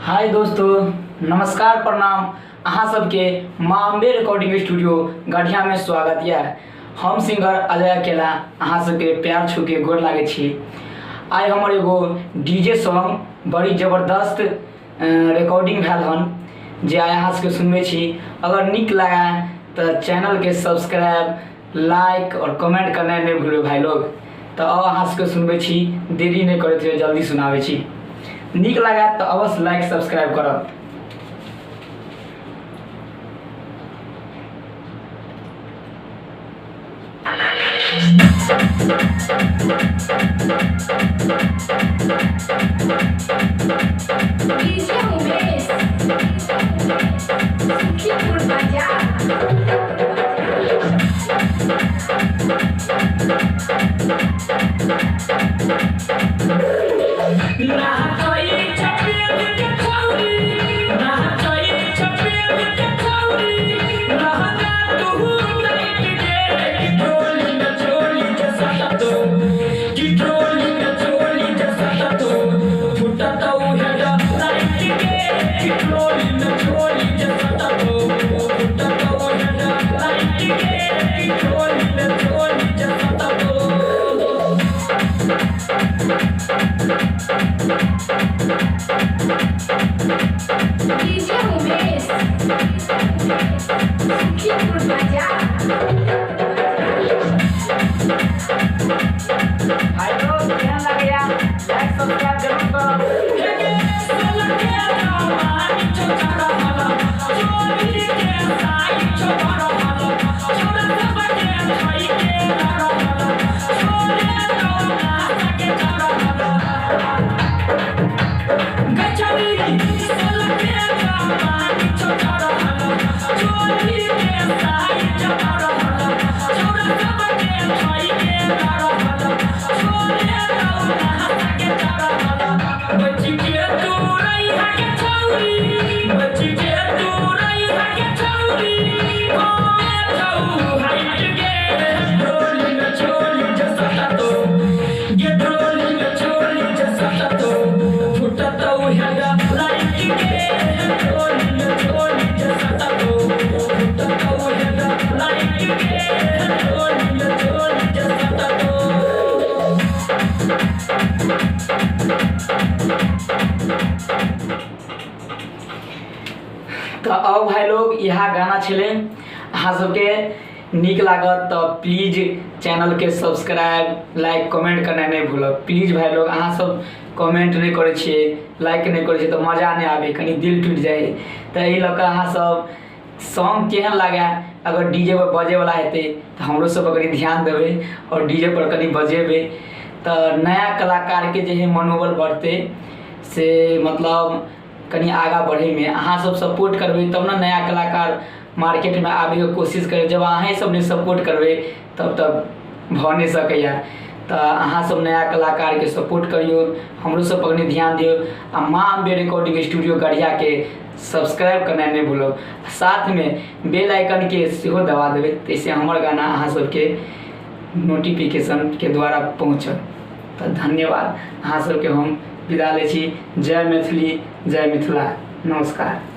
हाय दोस्तों, नमस्कार प्रणाम। अहाँ सबके माँ अम्बे रिकॉर्डिंग स्टूडियो गढ़िया में स्वागत है। हम सिंगर अजय अकेला अहाँ सबके प्यार छू के गोर लागे छी। आई हमर एगो डीजे सॉन्ग बड़ी जबरदस्त रिकॉर्डिंग भेल हन जे आई अहाँ सबके सुनबे छी। अगर निक लगा तो चैनल के सब्सक्राइब, लाइक और कमेंट करना नहीं भूलो भाई लोग। तो अहाँ सबके सुनबे छी, देरी नहीं करते हुए जल्दी सुनावे छी। निक लगा तो अवश्य लाइक सब्सक्राइब करब। डीजे उमेश सुखीपुर डीजे उमेश सुखीपुर भाई लोग ध्यान लगे, लाइक सब्सक्राइब जरूर तो अब भाई लोग यह गाना छे अहाँ सबके निक लागत तो प्लीज चैनल के सब्सक्राइब, लाइक, कमेंट करना नहीं भूलब। प्लीज भाई लोग, अहाँ सब कमेंट नहीं करे छिए, लाइक नहीं करे छिए तो मजा नहीं आवे, कहीं दिल टूट जाए। तो यही लग अहाँ सब सॉन्ग केहन लगा, अगर डीजे पर बजे वाला हेते तो हमरो सब कनी ध्यान देवे और डीजे पर कनी बजेबे तो नया कलाकार के जे मनोबल बढ़ते से मतलब कनी आगा बढ़े में अहाँ सब सपोर्ट करबे तब ना नया कलाकार मार्केट में आवे के कोशिश करे। जब अहाँ सब ने सपोर्ट करबे तब तक भ नहीं सकैया। तो अहाँ सब नया कलाकार के सपोर्ट करियो, हमरो सब पर कनी ध्यान दियो। आ माँ अम्बे रिकॉर्डिंग स्टूडियो गढ़िया के सब्सक्राइब करना नहीं भूलो, साथ में बेल आइकन के सेहो दबा देवे, तैसे हमर गाना अहाँ सबके नोटिफिकेशन के द्वारा पहुँचत। तो धन्यवाद, अहाँ सबके हम विदा ले छी। जय मैथिली, जय मिथिला, नमस्कार।